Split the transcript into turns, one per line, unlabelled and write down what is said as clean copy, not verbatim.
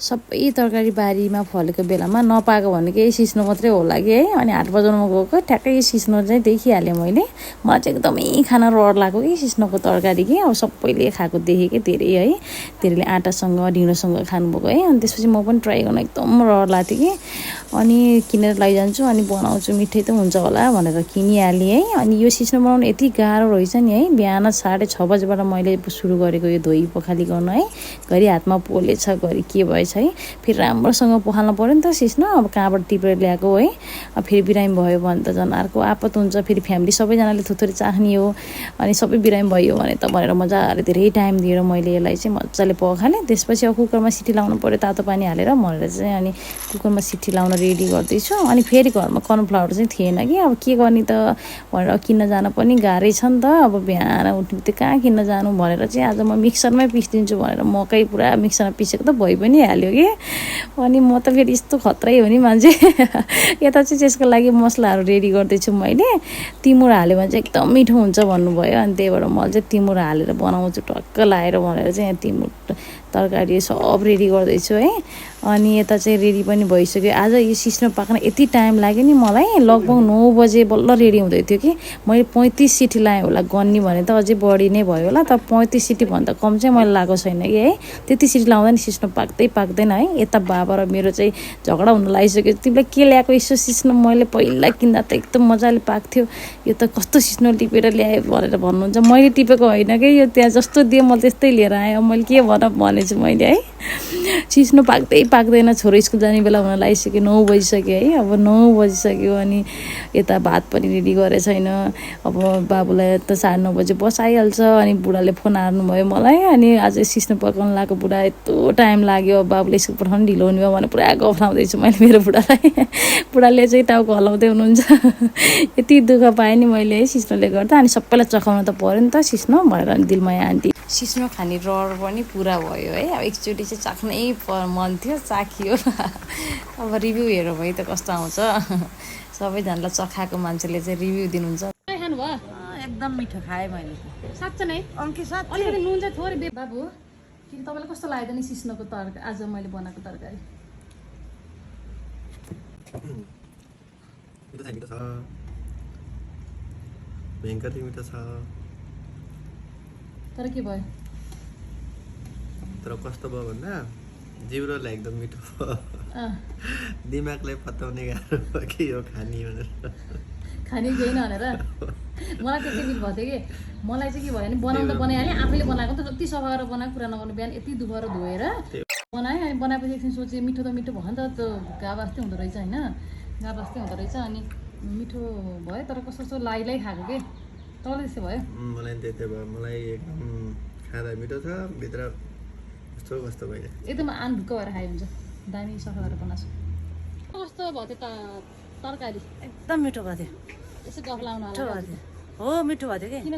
सबै तरकारी बारीमा फलेको बेलामा नपाएको भनेको यही सिस्नो मात्रै होला कि है। अनि हाट बजारमा गएको ठ्याक्कै यो सिस्नो चाहिँ देखिहालेँ मैले। मलाई चाहिँ एकदमै खान रहर लाग्यो कि सिस्नोको तरकारी कि अब सबैले खाएको देखेँ कि धेरै है, धेरैले आँटासँग ढिँडोसँग खानुभएको है। अनि त्यसपछि म पनि ट्राई गर्न एकदम रहर लाग्थ्यो कि अनि किनेर लैजान्छु अनि बनाउँछु, मिठै त हुन्छ होला भनेर किनिहालेँ है। अनि यो सिस्नो बनाउनु यति गाह्रो रहेछ नि है। बिहान 6:30 बजेबाट मैले सुरु गरेको यो धोई पखाली गर्न है। घरि हातमा पोलेछ, घरि के भएछ है। फेरि राम्रोसँग पखाल्नु पऱ्यो नि त सिस्नो, अब कहाँबाट टिपेर ल्याएको है। अब फेरि बिरामी भयो भने त झन् अर्को आपत हुन्छ। फेरि फ्यामिली सबैजनाले थोथोरी चाख्ने हो अनि सबै बिरामी भयो भने त भनेर मजाले धेरै टाइम दिएर मैले यसलाई चाहिँ मजाले पखालेँ। त्यसपछि अब कुकरमा सिटी लाउनु पऱ्यो तातो पानी हालेर भनेर चाहिँ अनि कुकरमा सिटी लाउन रेडी गर्दैछु। अनि फेरि घरमा कर्नफ्लावर चाहिँ थिएन कि अब के गर्ने त भनेर किन्न जान पनि गाह्रै छ नि त। अब बिहान उठ्ने बित्तिकै कहाँ किन्न जानु भनेर चाहिँ आज म मिक्सरमै पिसिदिन्छु भनेर मकै पुरा मिक्सरमा पिसेको त भइ पनि हाल्यो कि। अनि म त फेरि यस्तो खत्रै हो नि मान्छे। यता चाहिँ त्यसको लागि मसलाहरू रेडी गर्दैछु मैले। तिमुर हाल्यो भने चाहिँ एकदम मिठो हुन्छ भन्नुभयो। अनि त्यही भएर मैले चाहिँ तिमुर हालेर बनाउँछु टक्क लाएर भनेर चाहिँ यहाँ तिमुर तरकारी सब रेडी गर्दैछु है। अनि यता चाहिँ रेडी पनि भइसक्यो। आज यो सिस्नो पाक्न यति टाइम लाग्यो नि मलाई, लगभग 9 बजे बल्ल रेडी हुँदै थियो कि मैले 35 सिटी लाएँ होला। गन्नी भने त अझै बढी नै भयो होला, तर 35 सिटीभन्दा कम चाहिँ मैले लगाएको छैन कि है। त्यति सिटी लाउँदा नि सिस्नो पाक्दैन है। यता बाबा र मेरो चाहिँ झगडा हुन लागिसक्यो, तिमीलाई के ल्याएको यसो सिस्नो, मैले पहिला किन्दा त एकदम मजाले पाक्थ्यो, यो त कस्तो सिस्नो टिपेर ल्याएँ भनेर भन्नुहुन्छ। मैले टिपेको होइन कि यो त्यहाँ जस्तो दिएँ म त्यस्तै लिएर आएँ। मैले के भनेछु मैले है। सिस्नो पाक्दैन। छोरो स्कुल जाने बेला हुन लागिसक्यो, 9 बजिसक्यो है। अब 9 बजिसक्यो अनि यता भात पनि रेडी गरेको छैन। अब बाबुलाई त 9:30 बजे बसाइहाल्छ। अनि बुढाले फोन हार्नुभयो मलाई। अनि आज सिस्नो पकाउनु लागेको बुढा यत्रो टाइम लाग्यो, बाबुले स्कुल पठाउनु ढिलो हुने भयो भने पुरा गफाउँदैछु मैले मेरो बुढालाई। बुढाले चाहिँ टाउको हल्लाउँदै हुनुहुन्छ। यति दुःख पाएँ नि मैले है सिस्नोले गर्दा। अनि सबैलाई चखाउनु त पऱ्यो नि त सिस्नो भनेर। अनि दिलमाया आन्टी सिस्नो खाने रहर पनि पुरा भयो है। अब एकचोटि चाहिँ चाख्नै मन थियो, चाखियो। अब रिभ्यू हेरौँ है त कस्तो आउँछ। सबैजनालाई चखाएको मान्छेले चाहिँ रिभ्यू दिनुहुन्छ। खानुभयो?
एकदम मिठो खाएँ मैले।
साँच्चै नै?
अङ्की साँच्चै?
अलिकति नुन चाहिँ थोरै बाबु, किन तपाईँलाई कस्तो लाग्यो नि सिस्नोको तरकारी आज मैले बनाएको तरकारी?
मिठो छ, भयङ्कर मिठो छ।
तर के भयो?
तर कस्तो भयो भन्दा जिब्रोलाई एकदम मिठो भयो। दिमागलाई पताउने गाह्रो भयो कि यो खाने भनेर।
खाने गएन भनेर मलाई त्यस्तै फिल भएको थियो कि। मलाई चाहिँ के भयो भने बनाउँदा बनाइहालेँ, आफैले बनाएको त जति सफा गरेर बनाएको कुरा नगर्नु। बिहान यति दुःख धोएर बनाएँ। अनि बनाएपछि एकछिन सोचेँ मिठो त मिठो भयो नि त, घा वास्ते हुँदो रहेछ होइन, घा वास्ते हुँदो रहेछ। अनि मिठो भयो तर कस्तो लाइ खाएको के। तपाईँलाई त्यस्तो भयो?
मलाई त्यस्तै भयो। मलाई एकदम खाँदा मिठो छ, भित्र कस्तो भयो
एकदम आन ढुक्क भएर खायो हुन्छ। दामी सफा गरेर बनाएको छु। कस्तो भयो त्यो तरकारी?
एकदम मिठो भएको थियो।
यसो गफ लाउनु
हो मिठो भएको थियो कि।